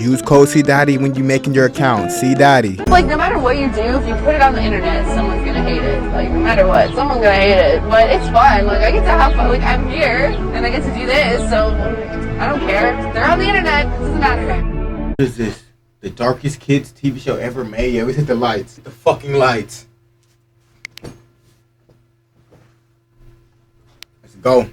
Use code CDotty when you making your account. CDotty. Like, no matter what you do, if you put it on the internet, someone's gonna hate it. Like, no matter what, someone's gonna hate it. But it's fun. Like, I get to have fun. Like, I'm here, and I get to do this, so I don't care. They're on the internet. It doesn't matter. What is this? The darkest kids TV show ever made? Yeah, we hit the lights. The fucking lights. Let's go.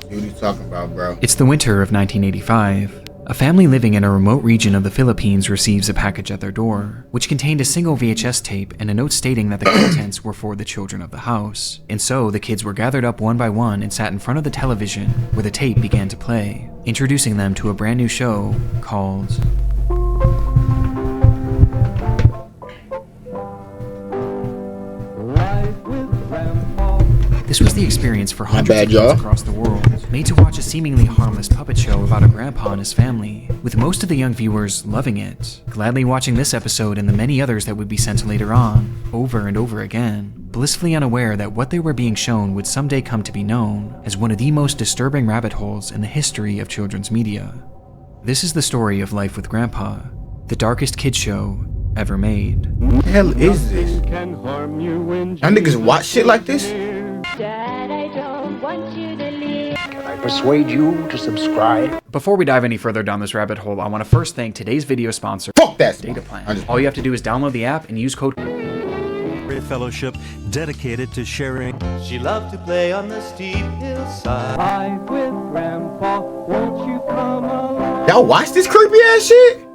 What are you talking about, bro? It's the winter of 1985. A family living in a remote region of the Philippines receives a package at their door, which contained a single VHS tape and a note stating that the contents were for the children of the house. And so, the kids were gathered up one by one and sat in front of the television, where the tape began to play, introducing them to a brand new show called This was the experience for hundreds of kids across the world, made to watch a seemingly harmless puppet show about a grandpa and his family, with most of the young viewers loving it, gladly watching this episode and the many others that would be sent later on, over and over again, blissfully unaware that what they were being shown would someday come to be known as one of the most disturbing rabbit holes in the history of children's media. This is the story of Life with Grandpa, the darkest kids show ever made. What the hell is this? Y'all niggas watch shit like this? Dad, I don't want you to leave. Can I persuade you to subscribe? Before we dive any further down this rabbit hole, I want to first thank today's video sponsor, Fuck that Data Plan. All you have to do is download the app and use code Fellowship dedicated to sharing. She loved to play on the steep hillside. Life with Grandpa, won't you come along? Y'all watch this creepy ass shit?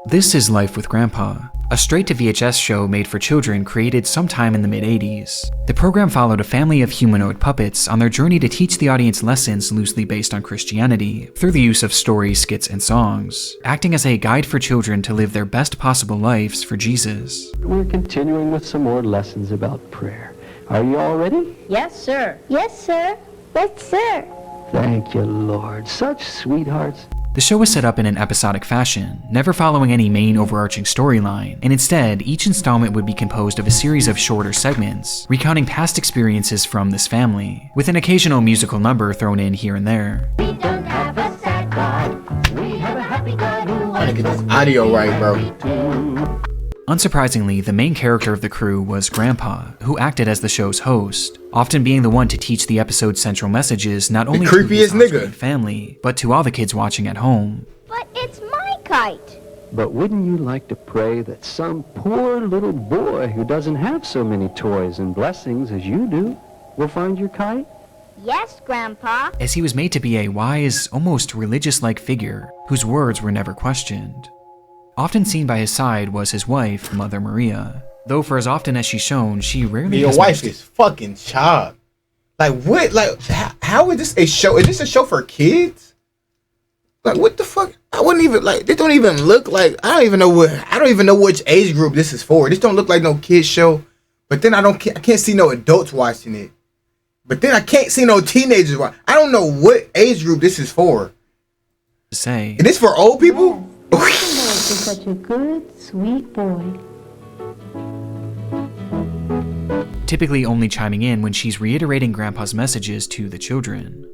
This is Life with Grandpa, a straight-to-VHS show made for children created sometime in the mid-80s. The program followed a family of humanoid puppets on their journey to teach the audience lessons loosely based on Christianity through the use of stories, skits, and songs, acting as a guide for children to live their best possible lives for Jesus. We're continuing with some more lessons about prayer. Are you all ready? Yes, sir. Yes, sir. Yes, sir. Thank you, Lord. Such sweethearts. The show was set up in an episodic fashion, never following any main overarching storyline, and instead, each installment would be composed of a series of shorter segments, recounting past experiences from this family, with an occasional musical number thrown in here and there. We don't have a sad God. We have a happy God who Trying to get this audio right, bro. Unsurprisingly, the main character of the crew was Grandpa, who acted as the show's host, often being the one to teach the episode's central messages not only to his on-screen family, but to all the kids watching at home. But it's my kite. But wouldn't you like to pray that some poor little boy who doesn't have so many toys and blessings as you do will find your kite? Yes, Grandpa. As he was made to be a wise, almost religious-like figure, whose words were never questioned. Often seen by his side was his wife, Mother Maria, though for as often as she's shown, she rarely Your has wife is fucking chopped. Like what? Like how is this a show? Is this a show for kids? Like what the fuck? I wouldn't even like. This don't even look like. I don't even know which age group this is for. This don't look like no kids show. But then I can't see no adults watching it. But then I can't see no teenagers watching. I don't know what age group this is for. Say, is this for old people? You're such a good, sweet boy. typically only chiming in when she's reiterating Grandpa's messages to the children.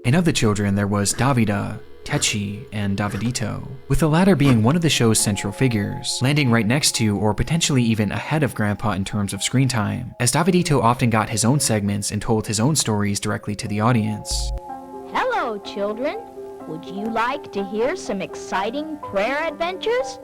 And of the children, there was Davida, Techi, and Davidito, with the latter being one of the show's central figures, landing right next to or potentially even ahead of Grandpa in terms of screen time, as Davidito often got his own segments and told his own stories directly to the audience. Hello, children. Would you like to hear some exciting prayer adventures?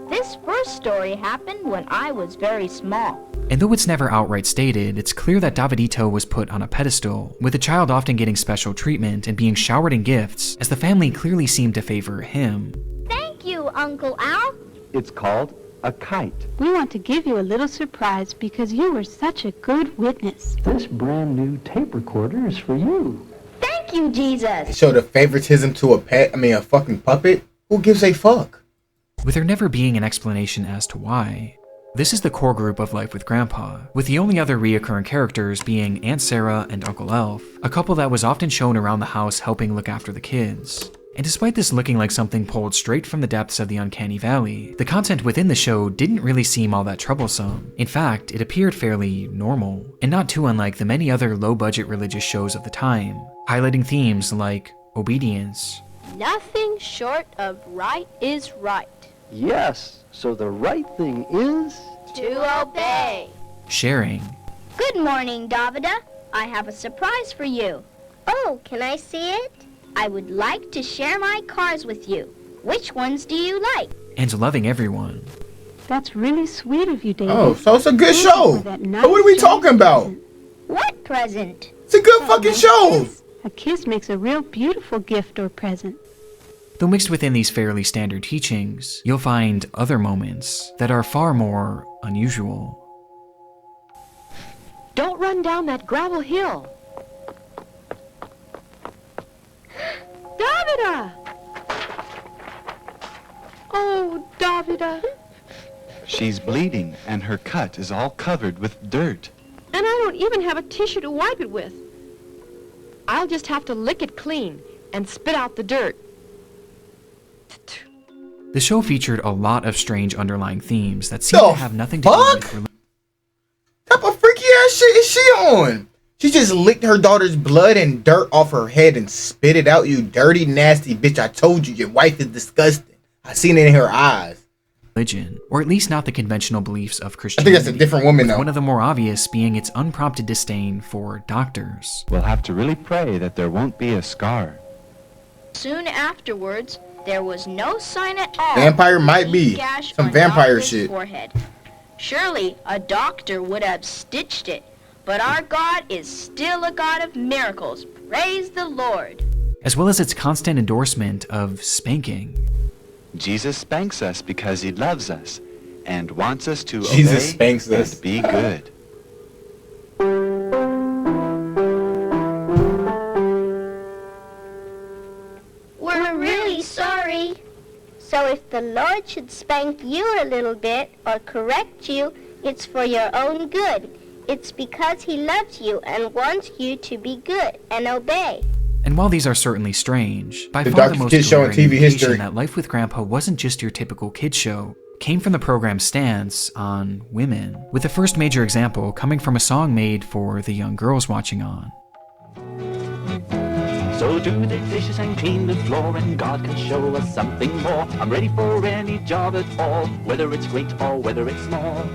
This first story happened when I was very small. And though it's never outright stated, it's clear that Davidito was put on a pedestal, with the child often getting special treatment and being showered in gifts, as the family clearly seemed to favor him. Thank you, Uncle Al. It's called a kite. We want to give you a little surprise because you were such a good witness. This brand new tape recorder is for you. Thank you, Jesus. Show the favoritism to a fucking puppet? Who gives a fuck? With there never being an explanation as to why. This is the core group of Life with Grandpa, with the only other reoccurring characters being Aunt Sarah and Uncle Elf, a couple that was often shown around the house helping look after the kids. And despite this looking like something pulled straight from the depths of the uncanny valley, the content within the show didn't really seem all that troublesome. In fact, it appeared fairly normal, and not too unlike the many other low-budget religious shows of the time, highlighting themes like obedience. Nothing short of right is right. Yes, so the right thing is... To obey. Sharing. Good morning, Davida. I have a surprise for you. Oh, can I see it? I would like to share my cars with you. Which ones do you like? And loving everyone. That's really sweet of you, David. Oh, so it's a good show. That But what are we talking about? present. What present? It's a good fucking show. A kiss makes a real beautiful gift or present. Though mixed within these fairly standard teachings, you'll find other moments that are far more unusual. Don't run down that gravel hill. Davida! Oh, Davida. She's bleeding, and her cut is all covered with dirt. And I don't even have a tissue to wipe it with. I'll just have to lick it clean and spit out the dirt. The show featured a lot of strange underlying themes that seem to have nothing to do with religion. What type of freaky ass shit is she on? She just licked her daughter's blood and dirt off her head and spit it out. You dirty, nasty bitch. I told you, your wife is disgusting. I seen it in her eyes. Religion, or at least not the conventional beliefs of I Christianity. think that's a different woman, with though. one of the more obvious being its unprompted disdain for doctors. We'll have to really pray that there won't be a scar. Soon afterwards, there was no sign at all. Vampire might be. Gash Some on vampire Davida's shit. Forehead. Surely a doctor would have stitched it, but our God is still a God of miracles. Praise the Lord. As well as its constant endorsement of spanking. Jesus spanks us because he loves us and wants us to Jesus obey spanks us. and be good. We're really sorry. So if the Lord should spank you a little bit or correct you, it's for your own good. It's because he loves you and wants you to be good and obey. And while these are certainly strange, by The far the darkest most kid show in glaring TV indication history. that Life with Grandpa wasn't just your typical kid show came from the program's stance on women, with the first major example coming from a song made for the young girls watching on. So do the dishes and clean the floor, and God can show us something more. I'm ready for any job at all, whether it's great or whether it's small.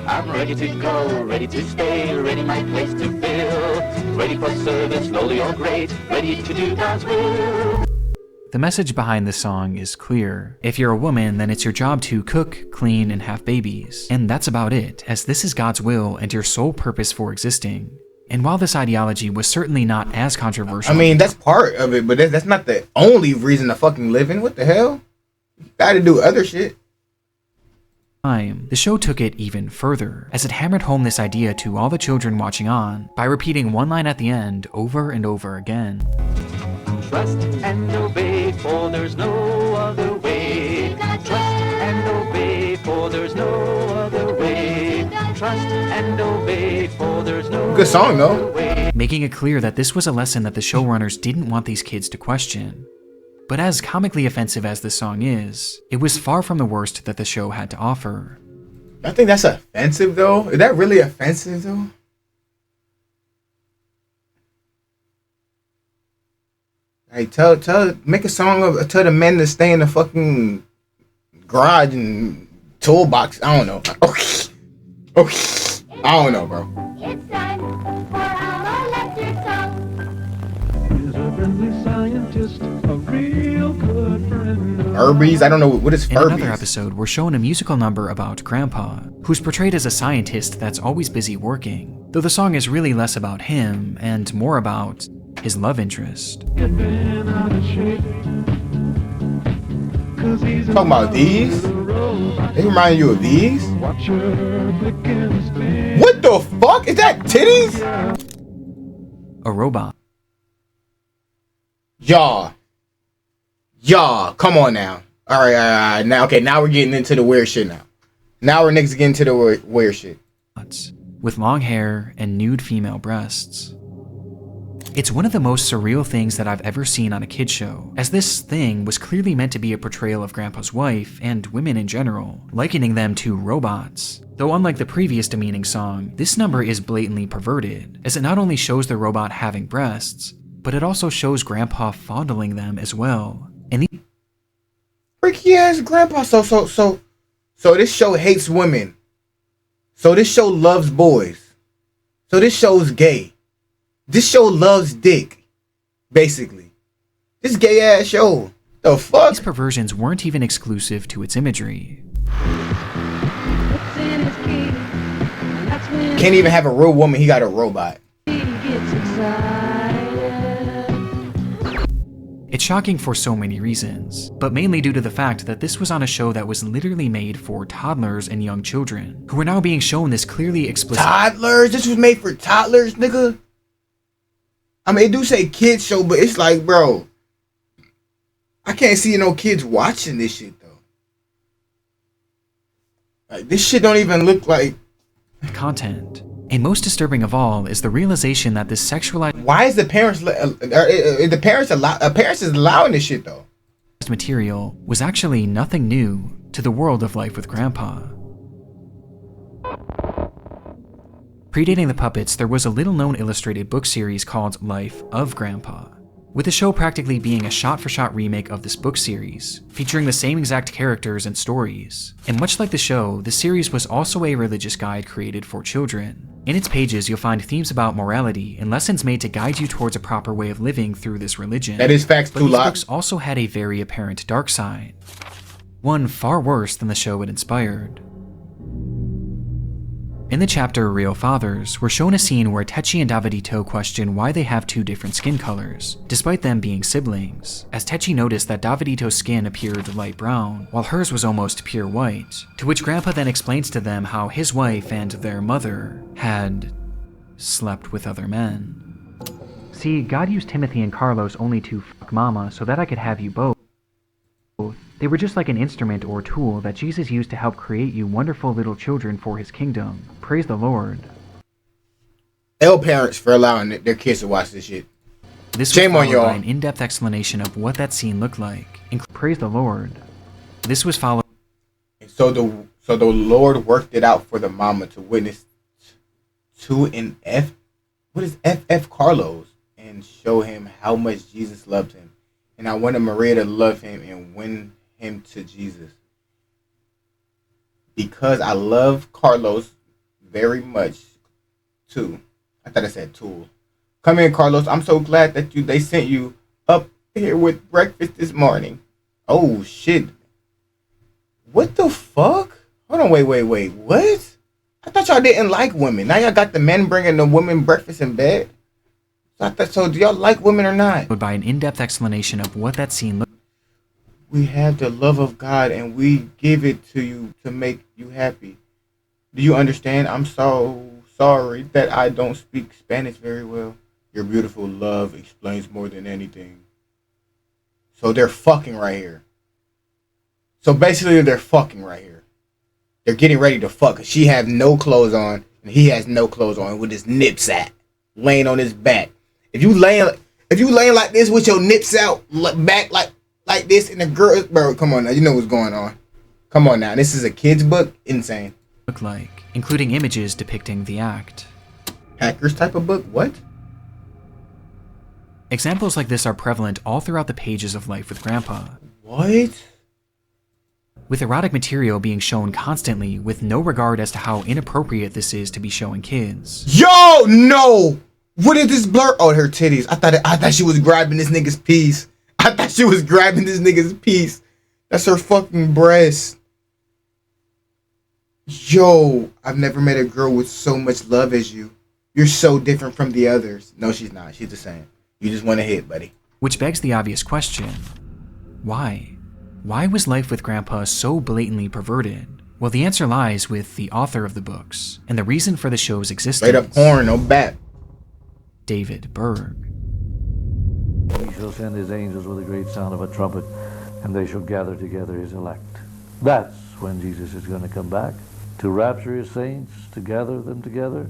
I'm ready to go, ready to stay, ready my place to fill. Ready for service, lowly or great, ready to do God's will. The message behind this song is clear. If you're a woman, then it's your job to cook, clean, and have babies. And that's about it, as this is God's will and your sole purpose for existing. And while this ideology was certainly not as controversial... I mean, that's part of it, but that's not the only reason to fucking live in. What the hell? You gotta do other shit. The show took it even further, as it hammered home this idea to all the children watching on by repeating one line at the end over and over again. Trust and obey, for there's no other way. Trust and obey, for there's no other way. Trust and obey, for there's no Good song, though. other way. Making it clear that this was a lesson that the showrunners didn't want these kids to question. But as comically offensive as this song is, it was far from the worst that the show had to offer. I think that's offensive, though. Is that really offensive, though? Hey, make a song tell the men to stay in the fucking garage and toolbox. I don't know. Okay. I don't know, bro. It's time for our electric song. He's a friendly scientist, a real good friend. Furbies? I don't know. What is In another Furbies? episode, we're shown a musical number about Grandpa, who's portrayed as a scientist that's always busy working, though the song is really less about him and more about his love interest. Getting out of shape. 'Cause he's Talking about these? They remind you of these? Watch her blick and spin. What the fuck? Is that titties? A robot. Y'all, come on now. All right. Now we're getting into the weird shit now. Now we're next getting to the weird shit. With long hair and nude female breasts. It's one of the most surreal things that I've ever seen on a kid show, as this thing was clearly meant to be a portrayal of Grandpa's wife and women in general, likening them to robots. Though unlike the previous demeaning song, this number is blatantly perverted, as it not only shows the robot having breasts, but it also shows Grandpa fondling them as well. And the freaky ass Grandpa. So this show hates women. So this show loves boys. So this show's gay. This show loves dick, basically. This gay ass show. The fuck? These perversions weren't even exclusive to its imagery. Can't even have a real woman, he got a robot. It's shocking for so many reasons, but mainly due to the fact that this was on a show that was literally made for toddlers and young children, who are now being shown this clearly explicit— Toddlers? This was made for toddlers, nigga? I mean, it do say kids show, but it's like, bro, I can't see no kids watching this shit, though. Like, this shit don't even look like content. And most disturbing of all is the realization that this sexualized— Why is the parents parents is allowing this shit though? Material was actually nothing new to the world of Life with Grandpa. Predating the puppets, there was a little-known illustrated book series called Life of Grandpa, with the show practically being a shot-for-shot remake of this book series, featuring the same exact characters and stories. And much like the show, the series was also a religious guide created for children. In its pages, you'll find themes about morality and lessons made to guide you towards a proper way of living through this religion. That is facts too. But these books also had a very apparent dark side, one far worse than the show it inspired. In the chapter Real Fathers, we're shown a scene where Techi and Davidito question why they have two different skin colors, despite them being siblings, as Techi noticed that Davidito's skin appeared light brown, while hers was almost pure white, to which Grandpa then explains to them how his wife and their mother had slept with other men. See, God used Timothy and Carlos only to fuck Mama so that I could have you both. They were just like an instrument or tool that Jesus used to help create you wonderful little children for his kingdom. Praise the Lord. L parents for allowing their kids to watch this shit. This Shame was on followed y'all. by an in-depth explanation of what that scene looked like. Praise the Lord. This was followed. So the Lord worked it out for the mama to witness to an what is FF Carlos and show him how much Jesus loved him. And I wanted Maria to love him and win him to Jesus. Because I love Carlos very much too. I thought I said tool. Come in, Carlos. I'm so glad that they sent you up here with breakfast this morning. Oh shit. What the fuck? Hold on, wait. What? I thought y'all didn't like women. Now y'all got the men bringing the women breakfast in bed. So do y'all like women or not? By an in-depth explanation of what that scene looked. We have the love of God and we give it to you to make you happy. Do you understand? I'm so sorry that I don't speak Spanish very well. Your beautiful love explains more than anything. So they're fucking right here. So basically they're fucking right here. They're getting ready to fuck. She has no clothes on and he has no clothes on with his nips out, laying on his back. If you laying like this with your nips out, back like this, and the girl, bro, come on now, you know what's going on. Come on now, this is a kid's book, insane. Look like, including images depicting the act. Hackers type of book, what? Examples like this are prevalent all throughout the pages of Life with Grandpa. What? With erotic material being shown constantly with no regard as to how inappropriate this is to be showing kids. Yo, no! What is this blur? Oh, her titties. I thought she was grabbing this nigga's piece. That's her fucking breast. Yo, I've never met a girl with so much love as you. You're so different from the others. No, she's not. She's the same. You just want to hit, buddy. Which begs the obvious question. Why? Why was Life with Grandpa so blatantly perverted? Well, the answer lies with the author of the books, and the reason for the show's existence. Straight up porn, no bat. David Berg. He shall send his angels with a great sound of a trumpet, and they shall gather together his elect. That's when Jesus is going to come back, to rapture his saints, to gather them together.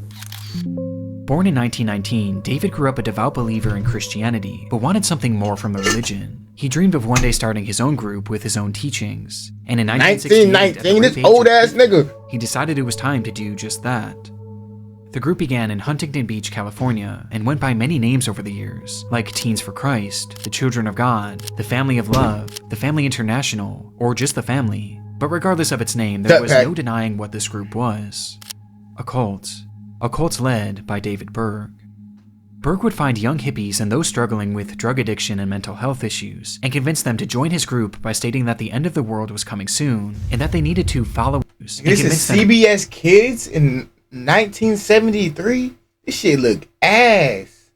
Born in 1919, David grew up a devout believer in Christianity, but wanted something more from the religion. He dreamed of one day starting his own group with his own teachings, and in 1919, this old ass nigga, he decided it was time to do just that. The group began in Huntington Beach, California, and went by many names over the years, like Teens for Christ, the Children of God, the Family of Love, the Family International, or just the Family. But regardless of its name, there was no denying what this group was. A cult. A cult led by David Berg. Berg would find young hippies and those struggling with drug addiction and mental health issues, and convince them to join his group by stating that the end of the world was coming soon, and that they needed to follow. This is CBS Kids in 1973? This shit look ass.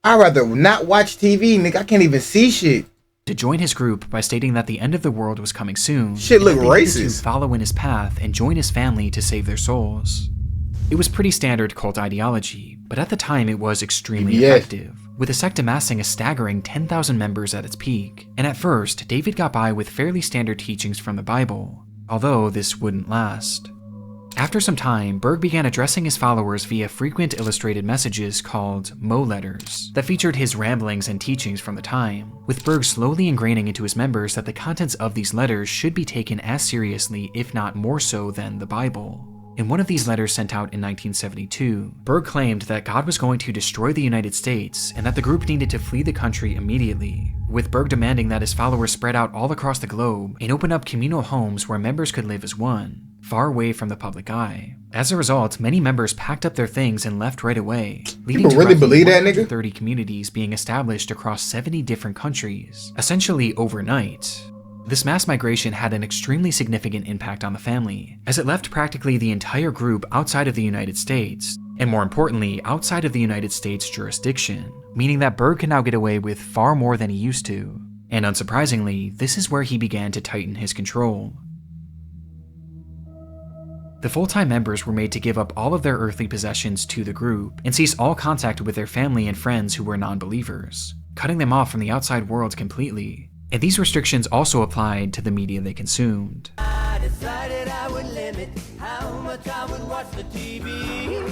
I'd rather not watch TV, nigga. I can't even see shit. To join his group by stating that the end of the world was coming soon. Shit look racist. To follow in his path and join his family to save their souls. It was pretty standard cult ideology, but at the time it was extremely effective, with the sect amassing a staggering 10,000 members at its peak. And at first, David got by with fairly standard teachings from the Bible, although this wouldn't last. After some time, Berg began addressing his followers via frequent illustrated messages called Mo letters that featured his ramblings and teachings from the time, with Berg slowly ingraining into his members that the contents of these letters should be taken as seriously, if not more so, than the Bible. In one of these letters sent out in 1972, Berg claimed that God was going to destroy the United States and that the group needed to flee the country immediately, with Berg demanding that his followers spread out all across the globe and open up communal homes where members could live as one, far away from the public eye. As a result, many members packed up their things and left right away, leading to really believe that, nigga? 30 communities being established across 70 different countries, essentially overnight. This mass migration had an extremely significant impact on the family, as it left practically the entire group outside of the United States, and more importantly, outside of the United States jurisdiction, meaning that Berg could now get away with far more than he used to. And unsurprisingly, this is where he began to tighten his control. The full-time members were made to give up all of their earthly possessions to the group and cease all contact with their family and friends who were non-believers, cutting them off from the outside world completely. And these restrictions also applied to the media they consumed. I decided I would limit how much I would watch the TV.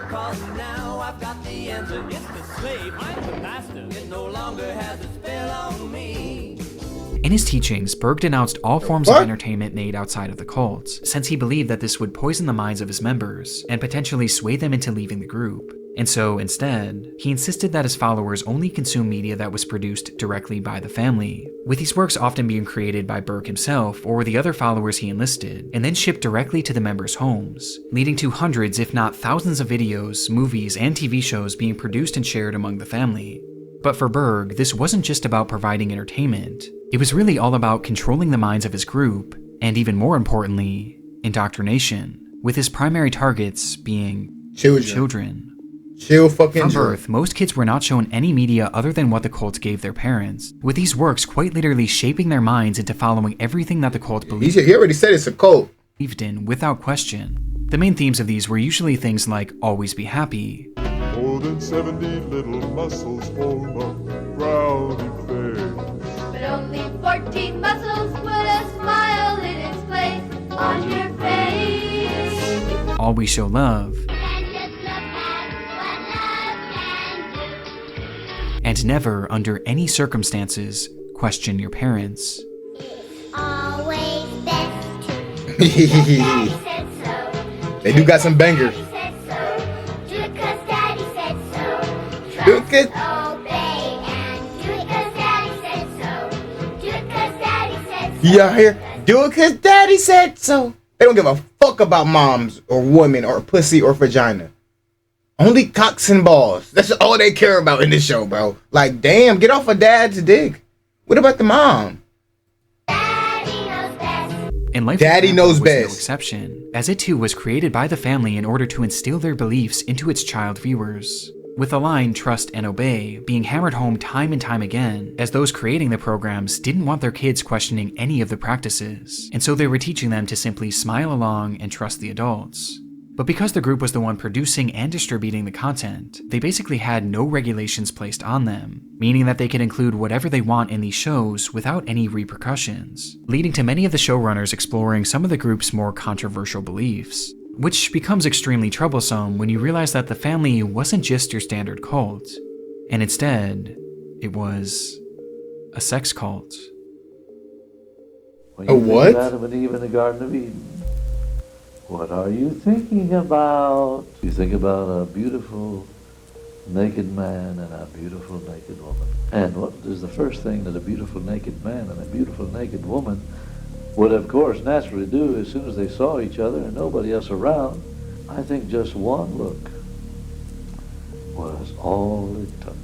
Cause now I've got the answer. It's the slave, I'm the master. It no longer has a spell on me. In his teachings, Berg denounced all forms of entertainment made outside of the cult, since he believed that this would poison the minds of his members and potentially sway them into leaving the group. And so, instead, he insisted that his followers only consume media that was produced directly by the family, with these works often being created by Berg himself or the other followers he enlisted, and then shipped directly to the members' homes, leading to hundreds if not thousands of videos, movies, and TV shows being produced and shared among the family. But for Berg, this wasn't just about providing entertainment. It was really all about controlling the minds of his group, and even more importantly, indoctrination, with his primary targets being children. From birth, most kids were not shown any media other than what the cult gave their parents, with these works quite literally shaping their minds into following everything that the cult believed. He already said it's a cult. Believed in, without question. The main themes of these were usually things like always be happy. More than 70 little muscles form a frowny face. But only 14 muscles put a smile in its place on your face. Always show love. And never, under any circumstances, question your parents. Always best to They do got some bangers. do it 'cause Daddy said so. Do it 'cause Obey and do it 'cause Daddy said so. Do it 'cause Daddy said so. you out here? Do it 'cause Daddy said so. They don't give a fuck about moms or women or pussy or vagina. Only cocks and balls. That's all they care about in this show, bro. Like, damn, get off of dad's dick. What about the mom? And Life Daddy knows best. No exception, as it too was created by the family in order to instill their beliefs into its child viewers, with the line trust and obey being hammered home time and time again, as those creating the programs didn't want their kids questioning any of the practices, and so they were teaching them to simply smile along and trust the adults. But because the group was the one producing and distributing the content, they basically had no regulations placed on them, meaning that they could include whatever they want in these shows without any repercussions, leading to many of the showrunners exploring some of the group's more controversial beliefs, which becomes extremely troublesome when you realize that the family wasn't just your standard cult, and instead, it was a sex cult. When you A what? Think of Adam and Eve in the Garden of Eden, what are you thinking about? You think about a beautiful naked man and a beautiful naked woman. And what is the first thing that a beautiful naked man and a beautiful naked woman would, of course, naturally do as soon as they saw each other and nobody else around? I think just one look was all it took.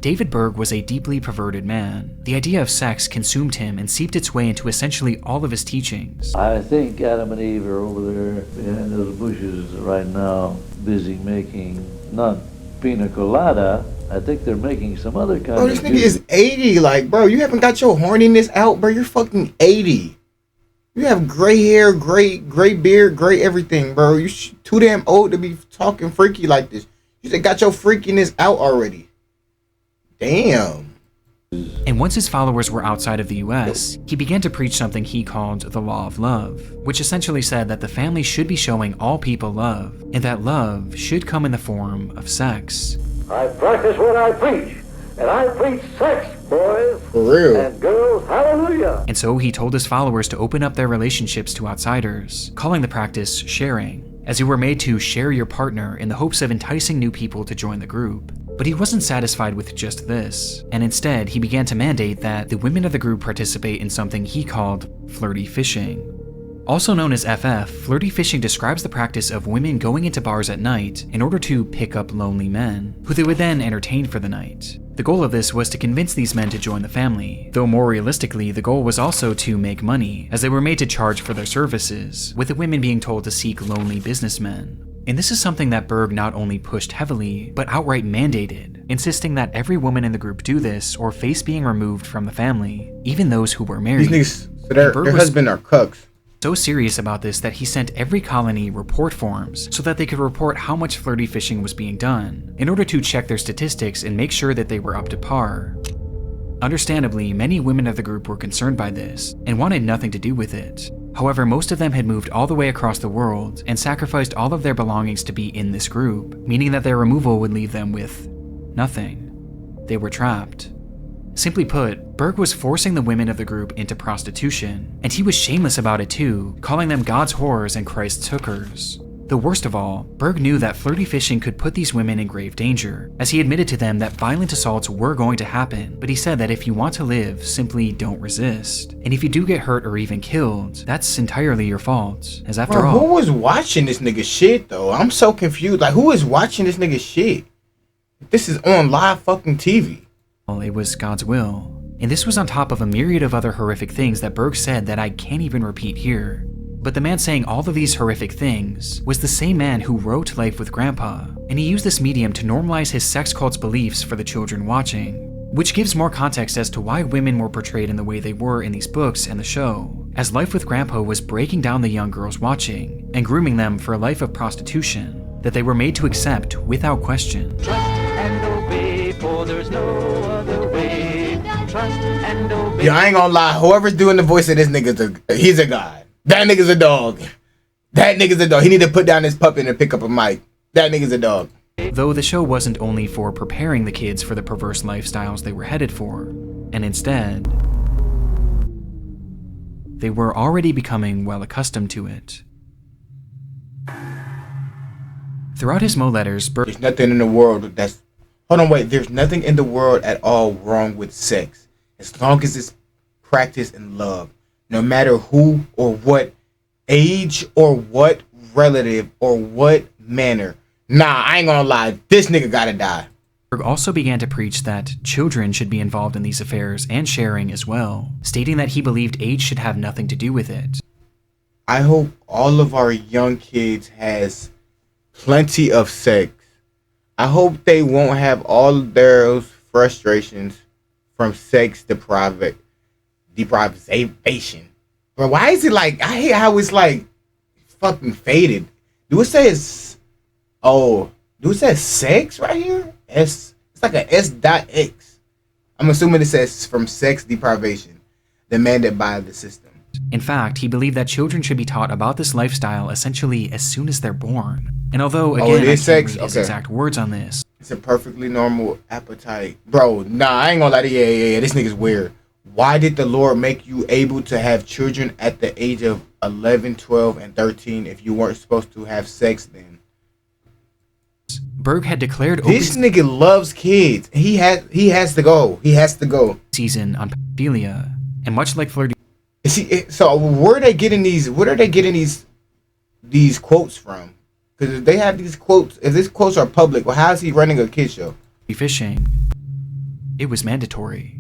David Berg was a deeply perverted man. The idea of sex consumed him and seeped its way into essentially all of his teachings. I think Adam and Eve are over there behind those bushes right now, busy making, not pina colada, I think they're making some other kind Bro, of this nigga is 80. Like, bro, you haven't got your horniness out, bro. You're fucking 80. You have gray hair, gray beard, gray everything, bro. You too damn old to be talking freaky like this. You just got your freakiness out already. Damn. And once his followers were outside of the US, he began to preach something he called the law of love, which essentially said that the family should be showing all people love, and that love should come in the form of sex. I practice what I preach, and I preach sex, boys. For real. And girls, hallelujah. And so he told his followers to open up their relationships to outsiders, calling the practice sharing, as you were made to share your partner in the hopes of enticing new people to join the group. But he wasn't satisfied with just this, and instead he began to mandate that the women of the group participate in something he called flirty fishing. Also known as FF, flirty fishing describes the practice of women going into bars at night in order to pick up lonely men, who they would then entertain for the night. The goal of this was to convince these men to join the family, though more realistically, the goal was also to make money, as they were made to charge for their services, with the women being told to seek lonely businessmen. And this is something that Berg not only pushed heavily, but outright mandated, insisting that every woman in the group do this or face being removed from the family, even those who were married. These niggas, so their husband are cucks. So serious about this that he sent every colony report forms so that they could report how much flirty fishing was being done, in order to check their statistics and make sure that they were up to par. Understandably, many women of the group were concerned by this and wanted nothing to do with it. However, most of them had moved all the way across the world and sacrificed all of their belongings to be in this group, meaning that their removal would leave them with nothing. They were trapped. Simply put, Berg was forcing the women of the group into prostitution, and he was shameless about it too, calling them God's whores and Christ's hookers. The worst of all, Berg knew that flirty fishing could put these women in grave danger, as he admitted to them that violent assaults were going to happen, but he said that if you want to live, simply don't resist. And if you do get hurt or even killed, that's entirely your fault, as after all... Who was watching this nigga shit, though? I'm so confused. Like, who is watching this nigga shit? This is on live fucking TV. Well, it was God's will. And this was on top of a myriad of other horrific things that Berg said that I can't even repeat here. But the man saying all of these horrific things was the same man who wrote Life with Grandpa, and he used this medium to normalize his sex cult's beliefs for the children watching, which gives more context as to why women were portrayed in the way they were in these books and the show, as Life with Grandpa was breaking down the young girls watching and grooming them for a life of prostitution that they were made to accept without question. Trust and obey, for there's no other way. Trust and obey. Yo, I ain't gonna lie. Whoever's doing the voice of this nigga, he's a god. That nigga's a dog. That nigga's a dog. He need to put down his puppet and pick up a mic. That nigga's a dog. Though the show wasn't only for preparing the kids for the perverse lifestyles they were headed for, and instead, they were already becoming well accustomed to it. Throughout his Mo letters, There's nothing in the world that's... Hold on, wait. There's nothing in the world at all wrong with sex, as long as it's practiced in love. No matter who or what age or what relative or what manner. Nah, I ain't gonna lie. This nigga gotta die. Berg also began to preach that children should be involved in these affairs and sharing as well, stating that he believed age should have nothing to do with it. I hope all of our young kids has plenty of sex. I hope they won't have all of their frustrations from sex deprivation. Bro, why is it like, I hate how it's like fucking faded. Do it say sex right here? It's like a S.X. I'm assuming it says from sex deprivation demanded by the system. In fact, he believed that children should be taught about this lifestyle essentially as soon as they're born. And although, again, I can't read his exact words on this. It's a perfectly normal appetite. Bro, nah, I ain't gonna lie to you. Yeah, this nigga's weird. Why did the Lord make you able to have children at the age of 11, 12, and 13 if you weren't supposed to have sex then? Berg had declared this nigga loves kids. He has to go. He has to go. Season on pedophilia, and much like flirting. So where are they getting these? What are they getting these quotes from? Because if they have these quotes, if these quotes are public, well, how is he running a kid show? Fishing. It was mandatory.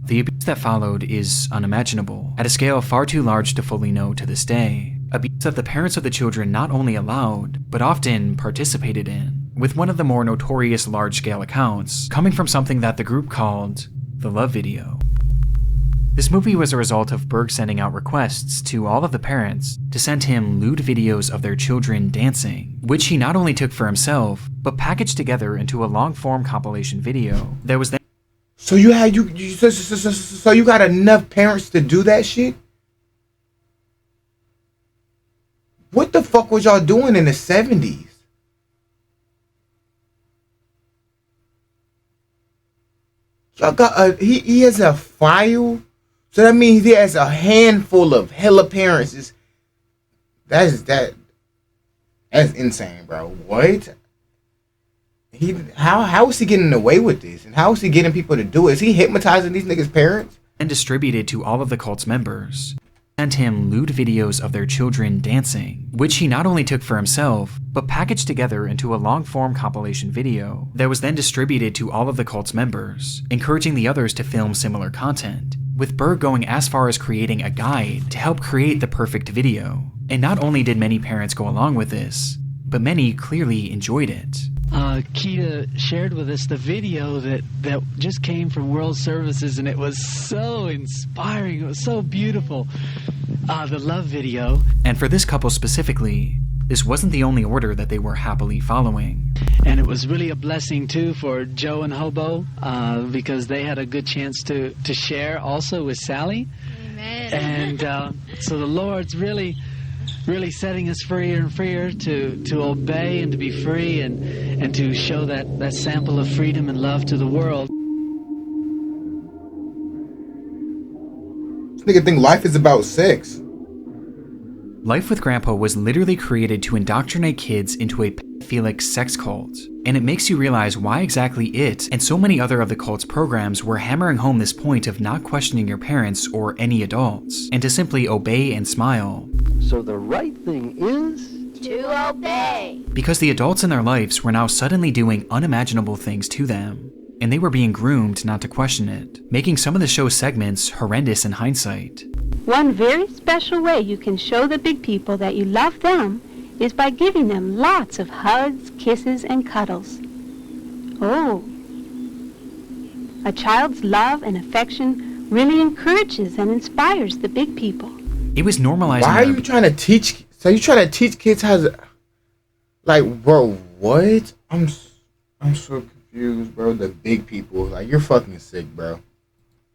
The abuse that followed is unimaginable, at a scale far too large to fully know to this day. Abuse that the parents of the children not only allowed, but often participated in, with one of the more notorious large-scale accounts coming from something that the group called the Love Video. This movie was a result of Berg sending out requests to all of the parents to send him lewd videos of their children dancing, which he not only took for himself, but packaged together into a long-form compilation video that was then. So so you got enough parents to do that shit? What the fuck was y'all doing in the 70s? Y'all got he has a file, so that means he has a handful of hella parents. That's insane, bro. What? How is he getting away with this? And how is he getting people to do it? Is he hypnotizing these niggas' parents? And distributed to all of the cult's members. Sent him lewd videos of their children dancing, which he not only took for himself, but packaged together into a long-form compilation video that was then distributed to all of the cult's members, encouraging the others to film similar content, with Berg going as far as creating a guide to help create the perfect video. And not only did many parents go along with this, but many clearly enjoyed it. Keita shared with us the video that just came from World Services, and it was so inspiring. It was so beautiful. The love video. And for this couple specifically, this wasn't the only order that they were happily following. And it was really a blessing, too, for Joe and Hobo, because they had a good chance to share also with Sally. Amen. And so the Lord's really setting us freer and freer to obey and to be free and to show that sample of freedom and love to the world. This nigga think life is about sex. Life with Grandpa was literally created to indoctrinate kids into a pedophilic sex cult, and it makes you realize why exactly it and so many other of the cult's programs were hammering home this point of not questioning your parents or any adults, and to simply obey and smile. So the right thing is to obey. Because the adults in their lives were now suddenly doing unimaginable things to them, and they were being groomed not to question it, making some of the show's segments horrendous in hindsight. One very special way you can show the big people that you love them is by giving them lots of hugs, kisses, and cuddles. Oh, a child's love and affection really encourages and inspires the big people. It was normalizing. Why are you trying to teach? So you trying to teach kids how to, like, bro? What? I'm so confused, bro. The big people, like, you're fucking sick, bro.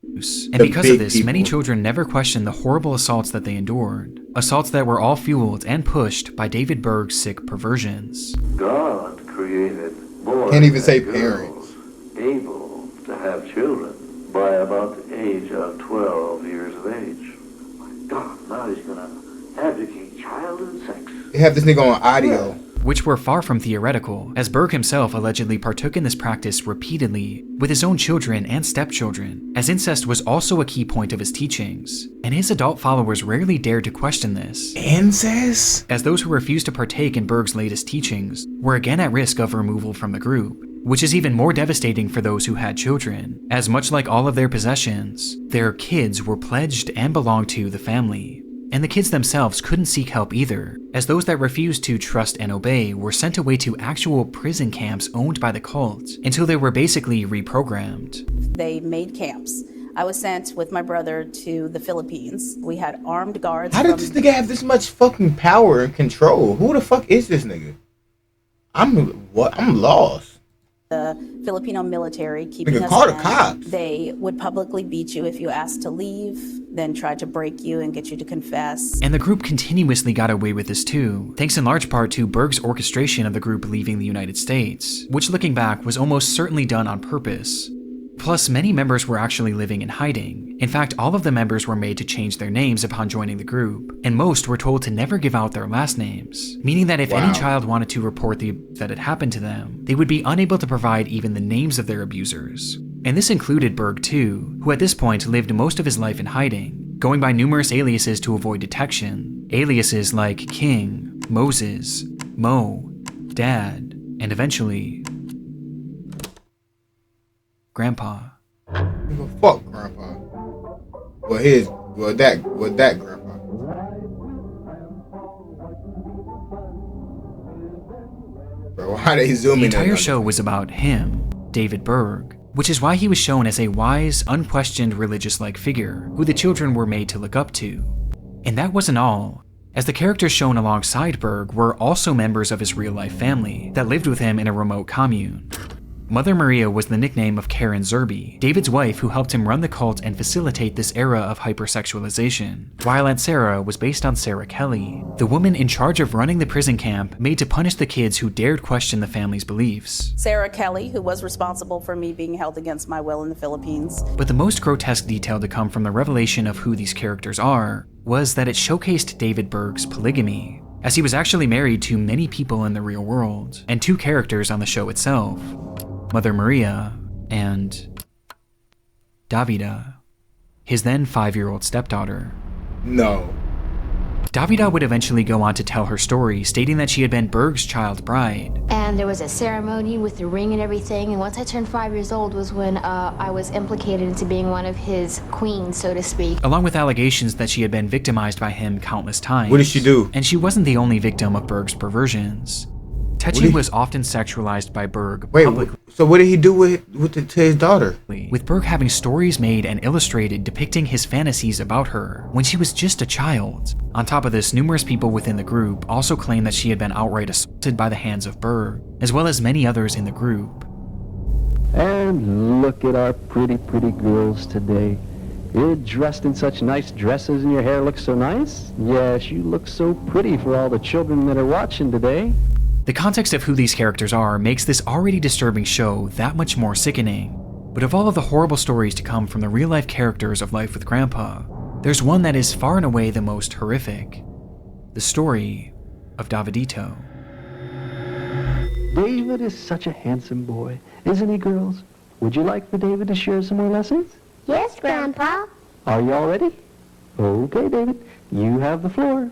And because of this, many children never questioned the horrible assaults that they endured. Assaults that were all fueled and pushed by David Berg's sick perversions. God created boys Can't even say and girls able to have children by about the age of 12 years of age. My God, now he's going to advocate childhood sex. They have this nigga on audio. Which were far from theoretical, as Berg himself allegedly partook in this practice repeatedly with his own children and stepchildren, as incest was also a key point of his teachings, and his adult followers rarely dared to question this. Incest? As those who refused to partake in Berg's latest teachings were again at risk of removal from the group, which is even more devastating for those who had children, as much like all of their possessions, their kids were pledged and belonged to the family. And the kids themselves couldn't seek help either, as those that refused to trust and obey were sent away to actual prison camps owned by the cult until they were basically reprogrammed. They made camps. I was sent with my brother to the Philippines. We had armed guards. How did this nigga have this much fucking power and control? Who the fuck is this nigga? I'm lost. the Filipino military keeping Nigga, us call the in. cops. They would publicly beat you if you asked to leave, then try to break you and get you to confess. And the group continuously got away with this too, thanks in large part to Berg's orchestration of the group leaving the United States, which looking back was almost certainly done on purpose. Plus, many members were actually living in hiding. In fact, all of the members were made to change their names upon joining the group, and most were told to never give out their last names, meaning that if any child wanted to report the abuse that had happened to them, they would be unable to provide even the names of their abusers. And this included Berg too, who at this point lived most of his life in hiding, going by numerous aliases to avoid detection. Aliases like King, Moses, Mo, Dad, and eventually Grandpa. Fuck Grandpa. That Grandpa. Bro, why they zooming in? The entire show was about him, David Berg, which is why he was shown as a wise, unquestioned religious-like figure who the children were made to look up to. And that wasn't all, as the characters shown alongside Berg were also members of his real-life family that lived with him in a remote commune. Mother Maria was the nickname of Karen Zerby, David's wife who helped him run the cult and facilitate this era of hypersexualization, while Aunt Sarah was based on Sarah Kelly, the woman in charge of running the prison camp made to punish the kids who dared question the family's beliefs. Sarah Kelly, who was responsible for me being held against my will in the Philippines. But the most grotesque detail to come from the revelation of who these characters are was that it showcased David Berg's polygamy, as he was actually married to many people in the real world, and 2 characters on the show itself, Mother Maria and Davida, his then 5-year-old stepdaughter. No. Davida would eventually go on to tell her story, stating that she had been Berg's child bride. And there was a ceremony with the ring and everything, and once I turned 5 years old was when I was implicated into being one of his queens, so to speak. Along with allegations that she had been victimized by him countless times. What did she do? And she wasn't the only victim of Berg's perversions. Tetchy was often sexualized by Berg publicly. So what did he do to his daughter? With Berg having stories made and illustrated depicting his fantasies about her when she was just a child. On top of this, numerous people within the group also claimed that she had been outright assaulted by the hands of Berg, as well as many others in the group. And look at our pretty girls today. You're dressed in such nice dresses and your hair looks so nice. Yes, you look so pretty for all the children that are watching today. The context of who these characters are makes this already disturbing show that much more sickening. But of all of the horrible stories to come from the real-life characters of Life with Grandpa, there's one that is far and away the most horrific. The story of Davidito. David is such a handsome boy, isn't he, girls? Would you like for David to share some more lessons? Yes, Grandpa. Are you all ready? Okay, David, you have the floor.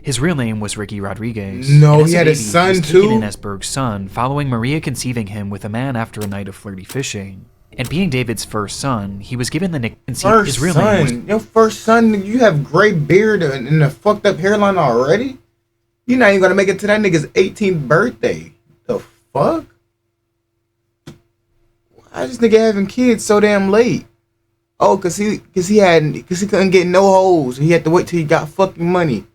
His real name was Ricky Rodriguez. No, he had a son he was too? taken in as Berg's son, following Maria conceiving him with a man after a night of flirty fishing. And being David's first son, he was given the nickname. His real name was... Your first son, you have gray beard and a fucked up hairline already? You're not even gonna make it to that nigga's 18th birthday. The fuck? Why is this nigga having kids so damn late? Oh, cause he couldn't get no hoes. He had to wait till he got fucking money.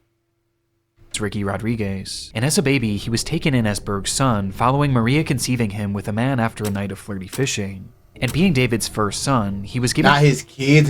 Ricky Rodriguez, and as a baby he was taken in as Berg's son following Maria conceiving him with a man after a night of flirty fishing. And being David's first son, he was given... Not his kids,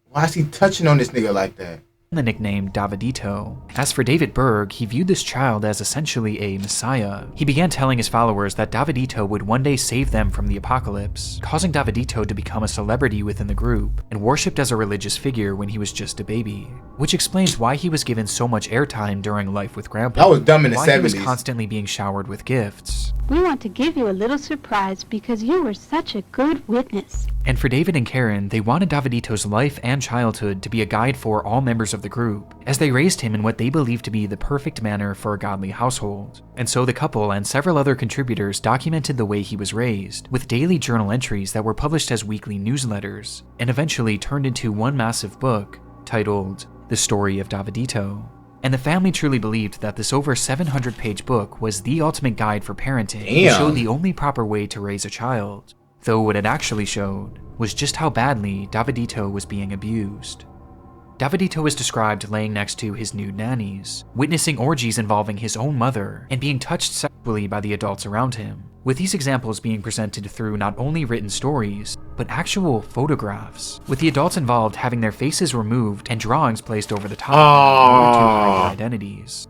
why is he touching on this nigga like that? The nickname Davidito. As for David Berg, he viewed this child as essentially a messiah. He began telling his followers that Davidito would one day save them from the apocalypse, causing Davidito to become a celebrity within the group, and worshipped as a religious figure when he was just a baby. Which explains why he was given so much airtime during Life with Grandpa. That was dumb in the 70s. Why he was constantly being showered with gifts. We want to give you a little surprise because you were such a good witness. And for David and Karen, they wanted Davidito's life and childhood to be a guide for all members of the group, as they raised him in what they believed to be the perfect manner for a godly household. And so the couple and several other contributors documented the way he was raised, with daily journal entries that were published as weekly newsletters, and eventually turned into one massive book titled The Story of Davidito. And the family truly believed that this over 700-page book was the ultimate guide for parenting and showed the only proper way to raise a child. Though what it actually showed was just how badly Davidito was being abused. Davidito is described laying next to his nude nannies, witnessing orgies involving his own mother, and being touched sexually by the adults around him, with these examples being presented through not only written stories, but actual photographs, with the adults involved having their faces removed and drawings placed over the top in order to hide their identities.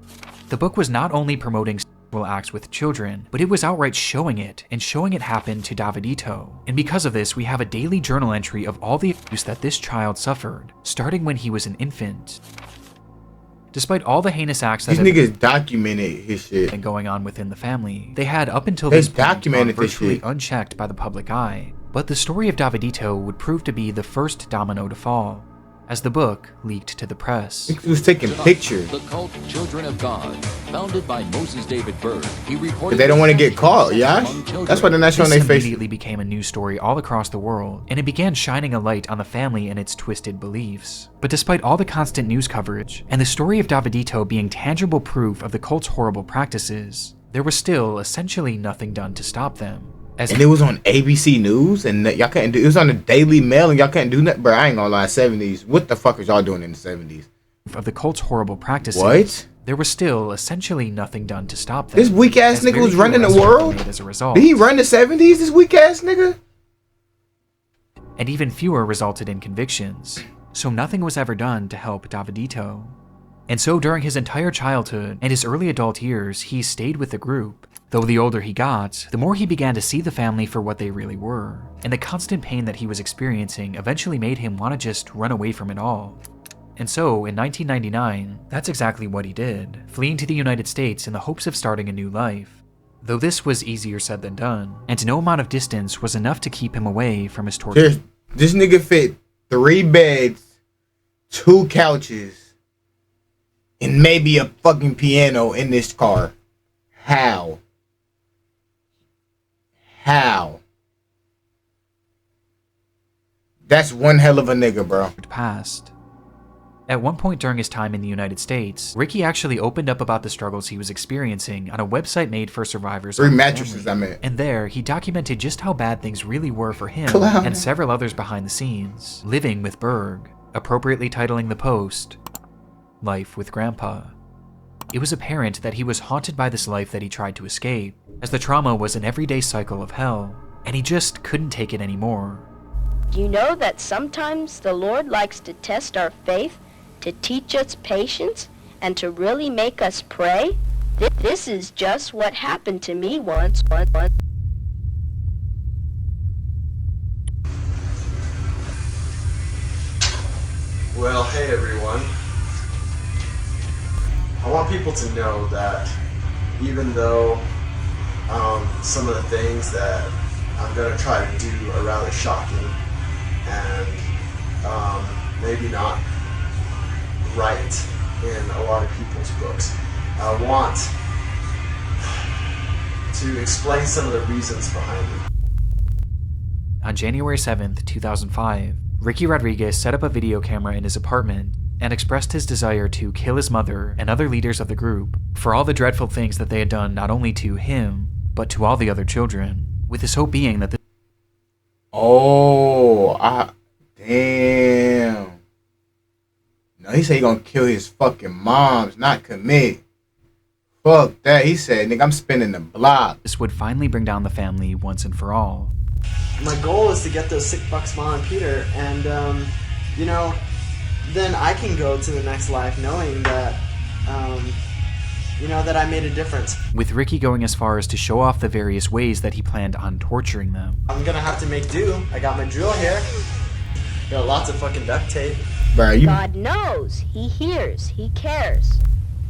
The book was not only promoting sexual acts with children, but it was outright showing it, and showing it happen to Davidito. And because of this, we have a daily journal entry of all the abuse that this child suffered, starting when he was an infant. Despite all the heinous acts that these niggas documented his shit and going on within the family, they had up until this point documented gone virtually unchecked by the public eye. But the story of Davidito would prove to be the first domino to fall, as the book leaked to the press. He was taking pictures. The cult Children of God, founded by Moses David Berg. He reported they don't want to get caught, yeah? That's why they're not showing their face. This immediately became a news story all across the world, and it began shining a light on the family and its twisted beliefs. But despite all the constant news coverage, and the story of Davidito being tangible proof of the cult's horrible practices, there was still essentially nothing done to stop them. And it was on ABC News, and y'all couldn't do it. Was on the Daily Mail, and y'all couldn't do nothing. Bro, I ain't gonna lie, 70s. What the fuck was y'all doing in the 70s? Of the cult's horrible practices, what? There was still essentially nothing done to stop them. This weak ass nigga was running the world? As a result. Did he run the 70s, this weak ass nigga? And even fewer resulted in convictions, so nothing was ever done to help Davidito. And so during his entire childhood and his early adult years, he stayed with the group. Though the older he got, the more he began to see the family for what they really were, and the constant pain that he was experiencing eventually made him want to just run away from it all. And so, in 1999, that's exactly what he did, fleeing to the United States in the hopes of starting a new life. Though this was easier said than done, and no amount of distance was enough to keep him away from his torture. This nigga fit 3 beds, 2 couches, and maybe a fucking piano in this car. How? How? That's one hell of a nigga, bro. Past. At one point during his time in the United States, Ricky actually opened up about the struggles he was experiencing on a website made for survivors. 3 mattresses, I meant. And there, he documented just how bad things really were for him and several others behind the scenes, living with Berg, appropriately titling the post, Life with Grandpa. It was apparent that he was haunted by this life that he tried to escape, as the trauma was an everyday cycle of hell, and he just couldn't take it anymore. Do you know that sometimes the Lord likes to test our faith, to teach us patience, and to really make us pray? This is just what happened to me once. Well, hey everyone. I want people to know that even though some of the things that I'm going to try to do are rather shocking and maybe not right in a lot of people's books, I want to explain some of the reasons behind it. On January 7th, 2005, Ricky Rodriguez set up a video camera in his apartment and expressed his desire to kill his mother and other leaders of the group for all the dreadful things that they had done not only to him, but to all the other children, with his hope being that damn. No, he said he gonna kill his fucking moms, not commit. Fuck that. He said, nigga, I'm spinning the block. This would finally bring down the family once and for all. My goal is to get those sick fucks Ma and Peter, and you know, then I can go to the next life knowing that, you know, that I made a difference. With Ricky going as far as to show off the various ways that he planned on torturing them. I'm gonna have to make do. I got my drill here. Got lots of fucking duct tape. God knows. He hears. He cares.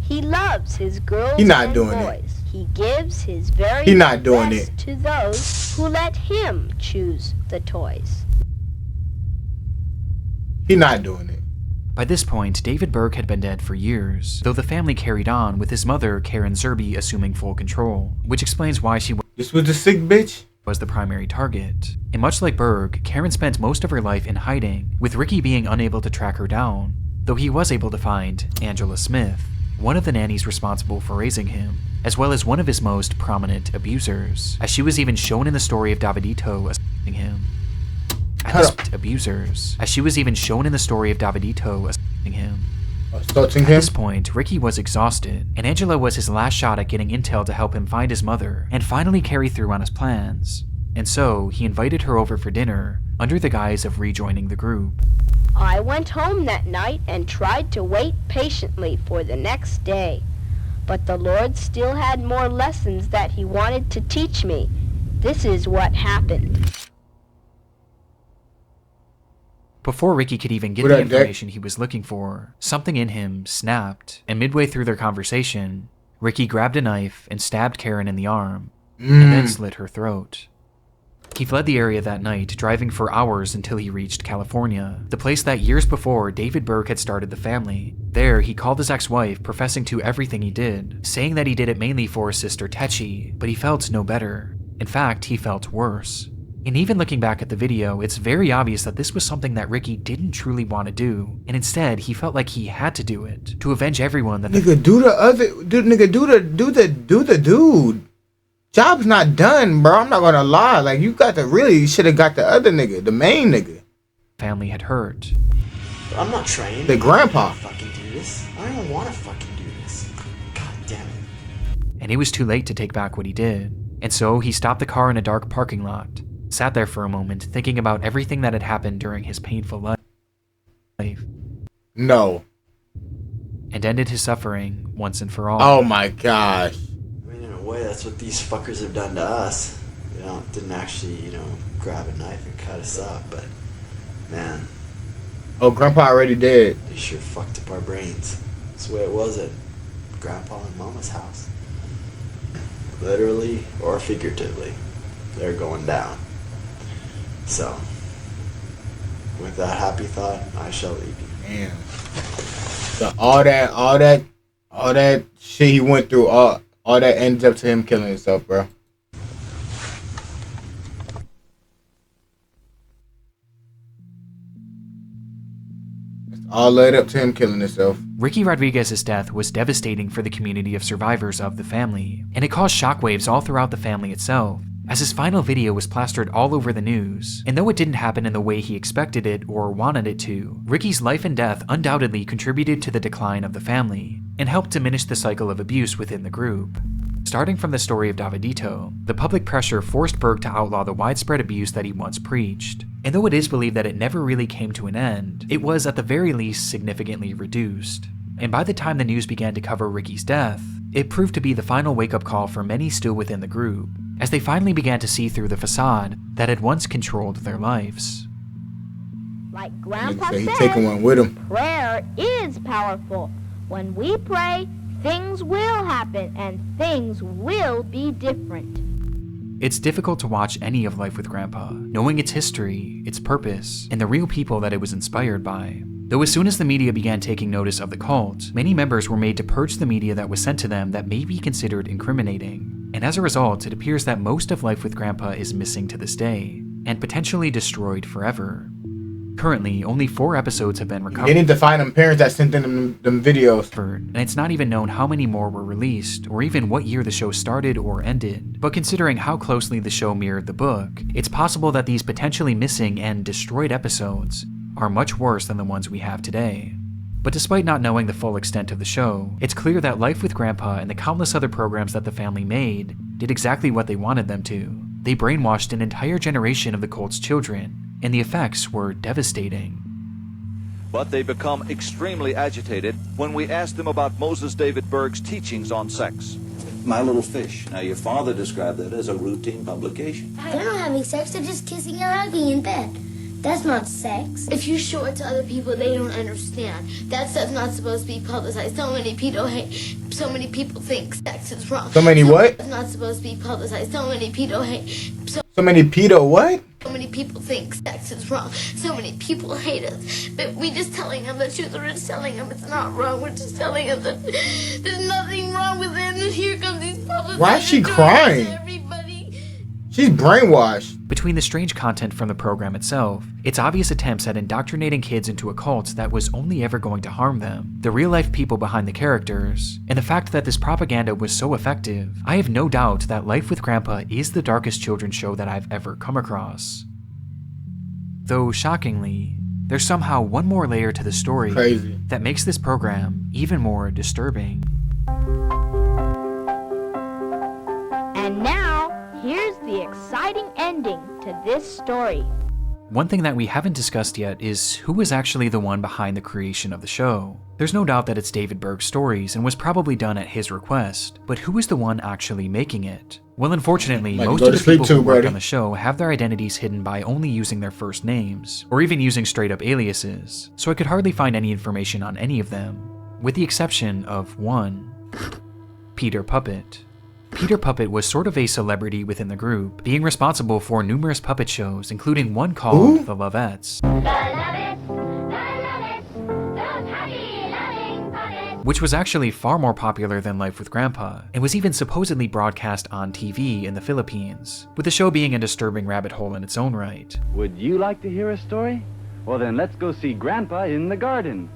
He loves his girls not and doing boys. it. He gives his very He not doing best it. to those who let him choose the toys. He not doing it. By this point, David Berg had been dead for years, though the family carried on with his mother, Karen Zerby, assuming full control, which explains why she This was the sick bitch? Was the primary target. And much like Berg, Karen spent most of her life in hiding, with Ricky being unable to track her down, though he was able to find Angela Smith, one of the nannies responsible for raising him, as well as one of his most prominent abusers, as she was even shown in the story of Davidito assaulting him. As she was even shown in the story of Davidito him. Assaulting At him? this point, Ricky was exhausted, and Angela was his last shot at getting intel to help him find his mother and finally carry through on his plans. And so, he invited her over for dinner under the guise of rejoining the group. I went home that night and tried to wait patiently for the next day. But the Lord still had more lessons that he wanted to teach me. This is what happened. Before Ricky could even get the information he was looking for, something in him snapped, and midway through their conversation, Ricky grabbed a knife and stabbed Karen in the arm, and then slit her throat. He fled the area that night, driving for hours until he reached California, the place that years before David Berg had started the family. There, he called his ex-wife, professing to everything he did, saying that he did it mainly for his sister Techi, but he felt no better. In fact, he felt worse. And even looking back at the video, it's very obvious that this was something that Ricky didn't truly want to do, and instead he felt like he had to do it to avenge everyone that nigga do the dude. Job's not done, bro. I'm not gonna lie. Like you should have got the other nigga, the main nigga. Family had hurt. I'm not trained. The grandpa. I don't fucking do this. I don't even want to fucking do this. God damn it. And it was too late to take back what he did, and so he stopped the car in a dark parking lot. Sat there for a moment, thinking about everything that had happened during his painful life. No. And ended his suffering once and for all. Oh my gosh. I mean, in a way, that's what these fuckers have done to us. They didn't actually, grab a knife and cut us up, but, man. Oh, Grandpa already dead. They sure fucked up our brains. That's the way it was at Grandpa and Mama's house. Literally or figuratively, they're going down. So, with that happy thought, I shall leave you. Damn. So all that shit he went through, all that ends up to him killing himself, bro. It's all led up to him killing himself. Ricky Rodriguez's death was devastating for the community of survivors of the family, and it caused shockwaves all throughout the family itself, as his final video was plastered all over the news. And though it didn't happen in the way he expected it or wanted it to, Ricky's life and death undoubtedly contributed to the decline of the family, and helped diminish the cycle of abuse within the group. Starting from the story of Davidito, the public pressure forced Berg to outlaw the widespread abuse that he once preached. And though it is believed that it never really came to an end, it was at the very least significantly reduced. And by the time the news began to cover Ricky's death, it proved to be the final wake-up call for many still within the group, as they finally began to see through the facade that had once controlled their lives. Like Grandpa He's said, taking one with him. prayer is powerful. When we pray, things will happen and things will be different. It's difficult to watch any of Life with Grandpa, knowing its history, its purpose, and the real people that it was inspired by. Though as soon as the media began taking notice of the cult, many members were made to purge the media that was sent to them that may be considered incriminating. And as a result, it appears that most of Life with Grandpa is missing to this day, and potentially destroyed forever. Currently, only 4 episodes have been recovered. They need to find them parents that sent them videos. And it's not even known how many more were released, or even what year the show started or ended. But considering how closely the show mirrored the book, it's possible that these potentially missing and destroyed episodes are much worse than the ones we have today. But despite not knowing the full extent of the show, it's clear that Life with Grandpa and the countless other programs that the family made did exactly what they wanted them to. They brainwashed an entire generation of the cult's children, and the effects were devastating. But they become extremely agitated when we ask them about Moses David Berg's teachings on sex. My Little Fish. Now, your father described that as a routine publication. They're not having sex, they're just kissing and hugging in bed. That's not sex. If you show it to other people, they don't understand. That stuff's not supposed to be publicized. So many people think sex is wrong. So many what? It's not supposed to be publicized. So many people hate. So many pedo what? So many people think sex is wrong. So many people hate us. But we just telling them the truth. We're just telling them it's not wrong. We're just telling them that there's nothing wrong with it. And here comes these publicists. Why is she crying? She's brainwashed. Between the strange content from the program itself, its obvious attempts at indoctrinating kids into a cult that was only ever going to harm them, the real-life people behind the characters, and the fact that this propaganda was so effective, I have no doubt that Life with Grandpa is the darkest children's show that I've ever come across. Though, shockingly, there's somehow one more layer to the story Crazy. that makes this program even more disturbing. And now, here's the exciting ending to this story. One thing that we haven't discussed yet is who was actually the one behind the creation of the show. There's no doubt that it's David Berg's stories and was probably done at his request, but who was the one actually making it? Well, unfortunately, most of the people who worked on the show have their identities hidden by only using their first names, or even using straight-up aliases, so I could hardly find any information on any of them, with the exception of one: Peter Puppet. Peter Puppet was sort of a celebrity within the group, being responsible for numerous puppet shows, including one called The Lovettes, which was actually far more popular than Life with Grandpa, and was even supposedly broadcast on TV in the Philippines, with the show being a disturbing rabbit hole in its own right. Would you like to hear a story? Well then let's go see Grandpa in the garden.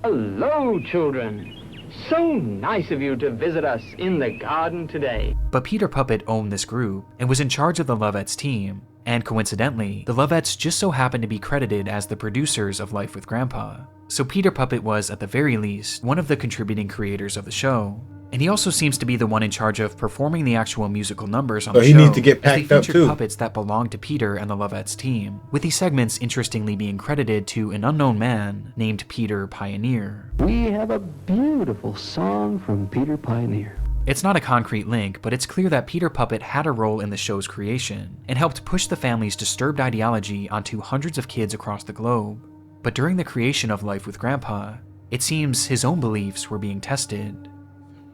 Hello, children. So nice of you to visit us in the garden today. But Peter Puppet owned this group, and was in charge of the Lovettes team, and coincidentally, the Lovettes just so happened to be credited as the producers of Life with Grandpa. So Peter Puppet was, at the very least, one of the contributing creators of the show. And he also seems to be the one in charge of performing the actual musical numbers on the show. So he needs to get packed as they up featured too. puppets that belonged to Peter and the Lovettes team, with these segments interestingly being credited to an unknown man named Peter Pioneer. We have a beautiful song from Peter Pioneer. It's not a concrete link, but it's clear that Peter Puppet had a role in the show's creation, and helped push the family's disturbed ideology onto hundreds of kids across the globe. But during the creation of Life with Grandpa, it seems his own beliefs were being tested.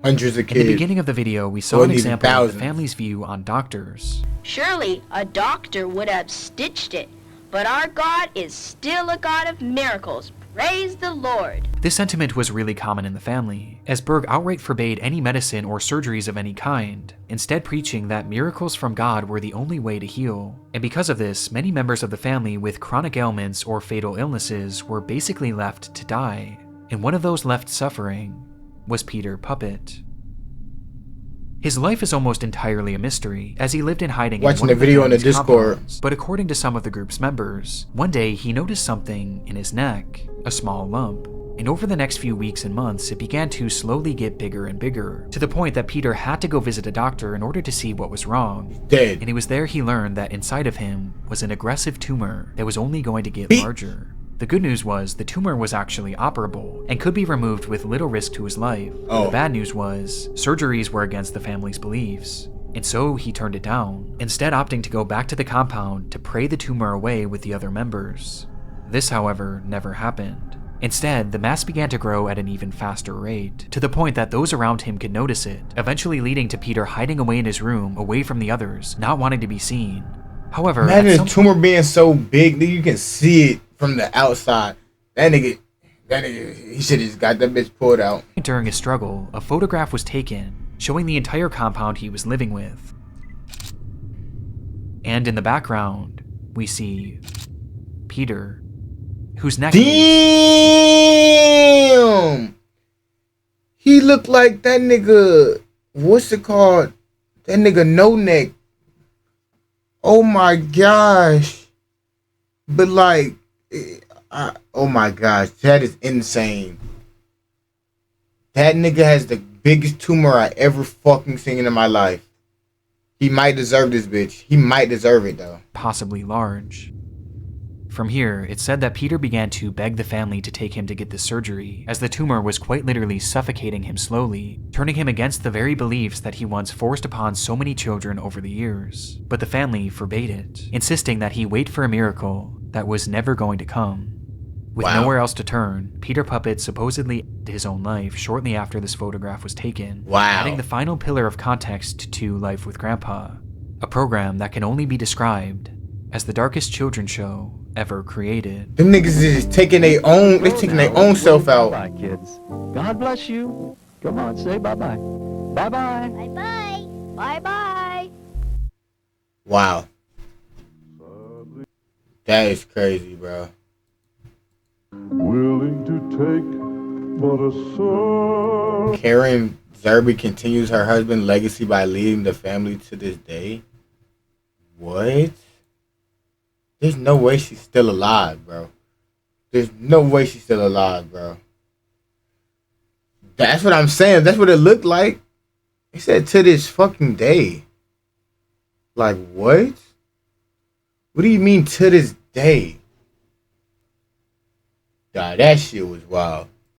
Hundreds of kids. In the beginning of the video, we saw an example of the family's view on doctors. Surely a doctor would have stitched it, but our God is still a God of miracles. Praise the Lord. This sentiment was really common in the family, as Berg outright forbade any medicine or surgeries of any kind, instead preaching that miracles from God were the only way to heal. And because of this, many members of the family with chronic ailments or fatal illnesses were basically left to die, and one of those left suffering was Peter Puppet. His life is almost entirely a mystery, as he lived in hiding Watching in the one video of on the family's Discord. compounds. But according to some of the group's members, one day he noticed something in his neck, a small lump. And over the next few weeks and months, it began to slowly get bigger and bigger, to the point that Peter had to go visit a doctor in order to see what was wrong. Dead. And it was there he learned that inside of him was an aggressive tumor that was only going to get larger. The good news was the tumor was actually operable and could be removed with little risk to his life. Oh. The bad news was surgeries were against the family's beliefs, and so he turned it down, instead opting to go back to the compound to pray the tumor away with the other members. This, however, never happened. Instead, the mass began to grow at an even faster rate, to the point that those around him could notice it, eventually leading to Peter hiding away in his room, away from the others, not wanting to be seen. However, imagine a tumor being so big that you can see it from the outside. That nigga, he should have just got that bitch pulled out. During a struggle, a photograph was taken, showing the entire compound he was living with. And in the background, we see Peter, whose neck Damn! He looked like that nigga, what's it called? That nigga No Neck. Oh my gosh. But like, oh my gosh, that is insane. That nigga has the biggest tumor I ever fucking seen in my life. He might deserve this bitch. He might deserve it though. Possibly large. From here, it said that Peter began to beg the family to take him to get this surgery, as the tumor was quite literally suffocating him slowly, turning him against the very beliefs that he once forced upon so many children over the years. But the family forbade it, insisting that he wait for a miracle that was never going to come. With nowhere else to turn, Peter Puppet supposedly ended his own life shortly after this photograph was taken, adding the final pillar of context to Life with Grandpa, a program that can only be described as the darkest children's show ever created. Them niggas is taking their own, they taking their own self out. Bye, kids. God bless you. Come on, say bye-bye. Bye-bye. Bye-bye. Bye-bye. Wow. That is crazy, bro. Willing to take but a soul. Karen Zerby continues her husband's legacy by leading the family to this day. What? There's no way she's still alive, bro. There's no way she's still alive, bro. That's what I'm saying. That's what it looked like. He said to this fucking day. Like, what? What do you mean to this day? Nah, that shit was wild.